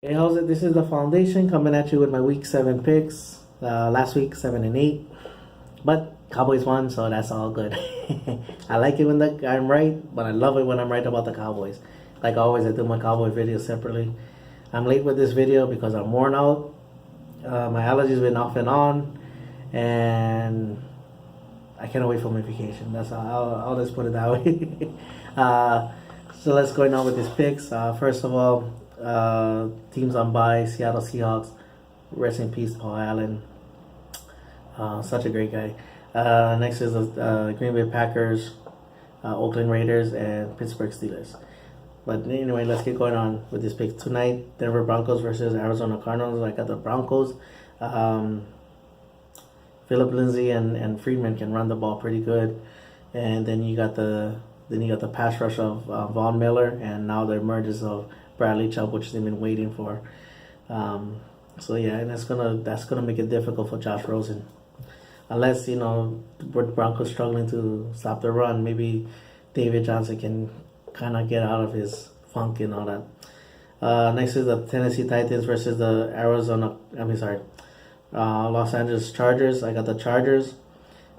Hey, how's it? This is the foundation coming at you with my week 7 picks. Last week 7 and 8, but Cowboys won, so that's all good. I like it when I'm right, but I love it when I'm right about the Cowboys. Like always, I do my Cowboy videos separately. I'm late with this video because I'm worn out. My allergies been off and on, and I can't wait for my vacation. That's I'll just put it that way. So let's go on with these picks. First of all, teams on bye: Seattle Seahawks. Rest in peace, Paul Allen. Such a great guy. Next is the Green Bay Packers, Oakland Raiders, and Pittsburgh Steelers. But anyway, let's get going on with this pick tonight. Denver Broncos versus Arizona Cardinals. I got the Broncos. Philip Lindsay and Friedman can run the ball pretty good, and then you got the pass rush of Von Miller, and now the emergence of Bradley Chubb, which they've been waiting for. So yeah, and that's gonna make it difficult for Josh Rosen, unless Broncos struggling to stop the run. Maybe David Johnson can kind of get out of his funk and all that. Next is the Tennessee Titans versus the Los Angeles Chargers. I got the Chargers.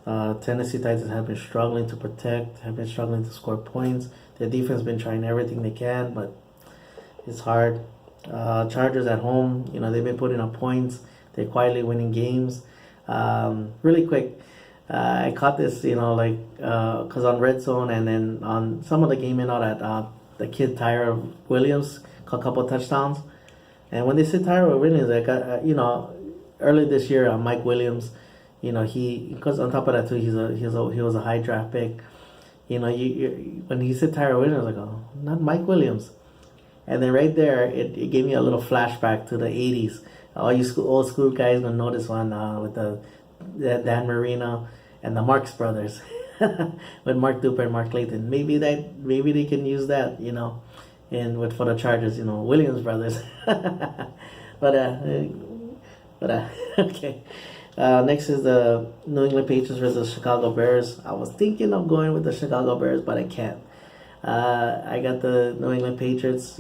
Tennessee Titans have been struggling to protect, have been struggling to score points. Their defense been trying everything they can, but it's hard. Chargers at home, they've been putting up points. They're quietly winning games. Really quick, I caught this, because on Red Zone and then on some of the game that the kid Tyra Williams caught a couple of touchdowns. And when they said Tyra Williams, early this year, Mike Williams, because on top of that too, he was a high draft pick. When he said Tyra Williams, I was like, oh, not Mike Williams. And then right there, it gave me a little flashback to the 80s. All you old school guys gonna know this one with the Dan Marino and the Marx brothers, with Mark Duper and Mark Clayton. Maybe they can use that, and for the Chargers, Williams brothers. but okay. Next is the New England Patriots versus the Chicago Bears. I was thinking of going with the Chicago Bears, but I can't. I got the New England Patriots.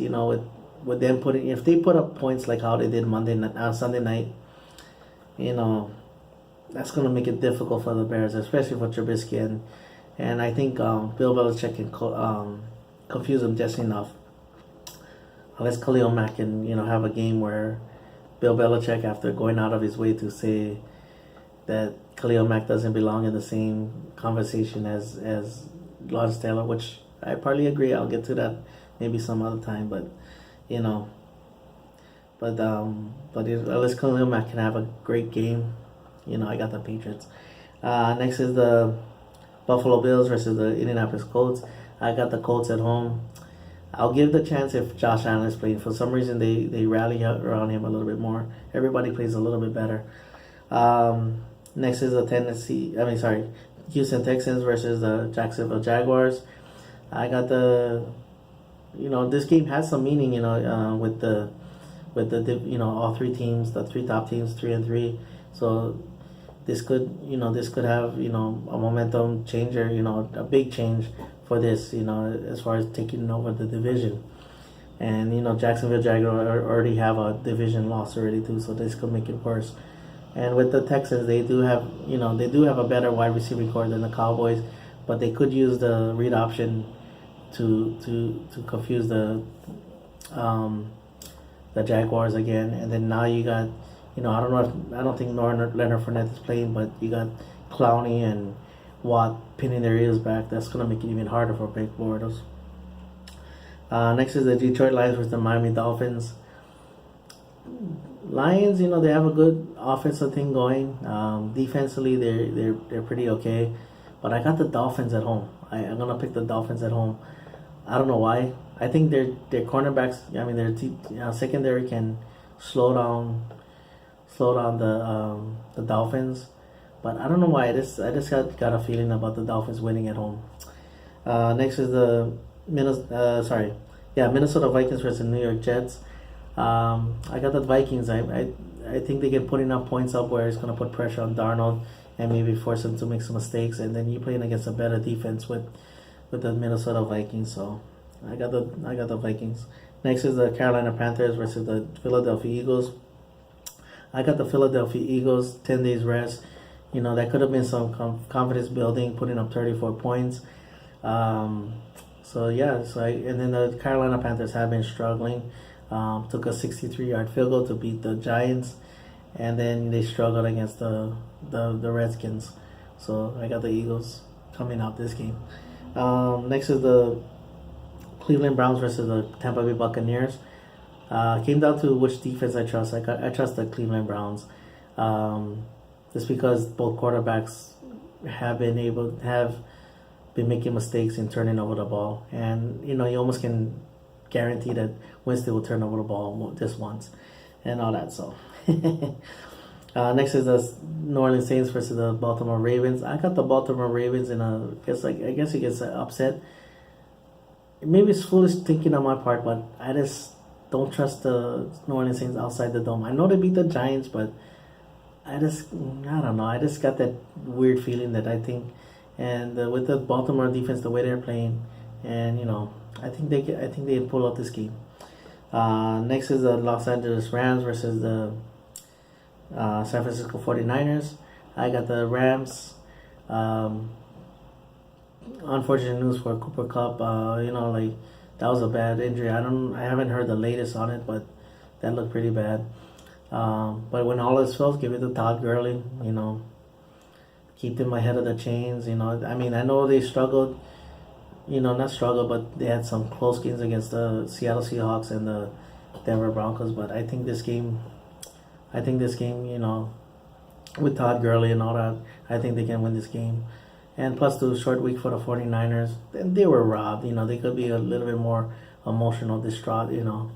With them if they put up points like how they did Sunday night, that's gonna make it difficult for the Bears, especially for Trubisky, and I think Bill Belichick can confuse them just enough. Unless Khalil Mack can have a game where Bill Belichick, after going out of his way to say that Khalil Mack doesn't belong in the same conversation as Lawrence Taylor, which I partly agree. I'll get to that maybe some other time, but unless Khalil Mack can have a great game, I got the Patriots. Next is the Buffalo Bills versus the Indianapolis Colts. I got the Colts at home. I'll give the chance if Josh Allen is playing. For some reason, they rally around him a little bit more. Everybody plays a little bit better. Next is the Houston Texans versus the Jacksonville Jaguars. I got this game has some meaning, with the all three teams, the three top teams, 3-3. So this could have, a momentum changer, a big change for this, as far as taking over the division. And, Jacksonville Jaguars already have a division loss already too, so this could make it worse. And with the Texans, they do have a better wide receiving core than the Cowboys, but they could use the read option to confuse the Jaguars again. And then now you got, I don't think Leonard Fournette is playing, but you got Clowney and Watt pinning their ears back. That's gonna make it even harder for Blake Bortles. Next is the Detroit Lions versus the Miami Dolphins. Lions, they have a good offensive thing going. Defensively, they're pretty okay, but I got the Dolphins at home. I'm gonna pick the Dolphins at home. I don't know why. I think their cornerbacks. Their secondary can slow down the Dolphins, but I don't know why. I just got a feeling about the Dolphins winning at home. Next is the Minnesota Vikings versus the New York Jets. I got the Vikings. I think they can put enough points up where it's going to put pressure on Darnold and maybe force him to make some mistakes. And then you're playing against a better defense with the Minnesota Vikings. So I got the Vikings. Next is the Carolina Panthers versus the Philadelphia Eagles. I got the Philadelphia Eagles 10 days rest. You know, that could have been some confidence building, putting up 34 points. So yeah, and then the Carolina Panthers have been struggling. Took a 63-yard field goal to beat the Giants, and then they struggled against the Redskins. So I got the Eagles coming out this game. Next is the Cleveland Browns versus the Tampa Bay Buccaneers. Came down to which defense I trust. I trust the Cleveland Browns, just because both quarterbacks have been making mistakes in turning over the ball, and you know you almost can guarantee that Winston will turn over the ball just once, and all that. So next is the New Orleans Saints versus the Baltimore Ravens. I got the Baltimore Ravens in I guess he gets upset. Maybe it's foolish thinking on my part, but I just don't trust the New Orleans Saints outside the dome. I know they beat the Giants, but I don't know. I just got that weird feeling that I think, and with the Baltimore defense, the way they're playing, and you know, I think they pull out this game. Next is the Los Angeles Rams versus the San Francisco 49ers. I got the Rams. Unfortunate news for Cooper Kupp. You know, like that was a bad injury. I haven't heard the latest on it, but that looked pretty bad. But when all is fails, give it to Todd Gurley. You know, keep them ahead of the chains. You know, I mean, I know they struggled. You know, not struggled, but they had some close games against the Seattle Seahawks and the Denver Broncos. But I think this game, you know, with Todd Gurley and all that, I think they can win this game. And plus the short week for the 49ers, they were robbed. You know, they could be a little bit more emotional, distraught, you know,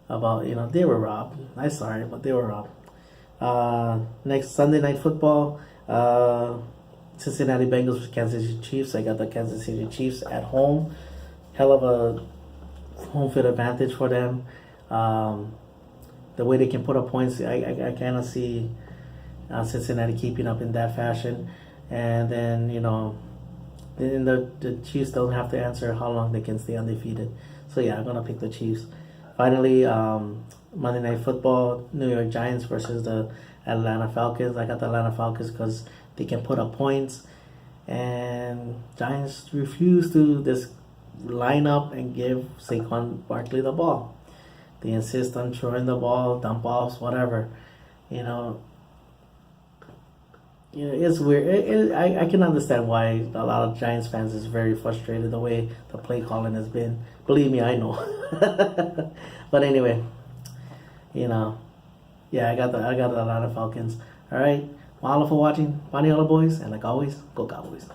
about, you know, they were robbed. I'm sorry, but they were robbed. Next Sunday Night Football, Cincinnati Bengals versus Kansas City Chiefs. I got the Kansas City Chiefs at home. Hell of a home field advantage for them. The way they can put up points, I kind of see Cincinnati keeping up in that fashion. And then, you know, then the Chiefs don't have to answer how long they can stay undefeated. So yeah, I'm going to pick the Chiefs. Finally, Monday Night Football, New York Giants versus the Atlanta Falcons. I got the Atlanta Falcons because they can put up points. And Giants refuse to just line up and give Saquon Barkley the ball. They insist on throwing the ball, dump offs, whatever. You know, it's weird. I can understand why a lot of Giants fans is very frustrated the way the play calling has been. Believe me, I know. But anyway, you know, yeah, I got a lot of Falcons. All right, mahalo for watching, Paniolo boys, and like always, go Cowboys.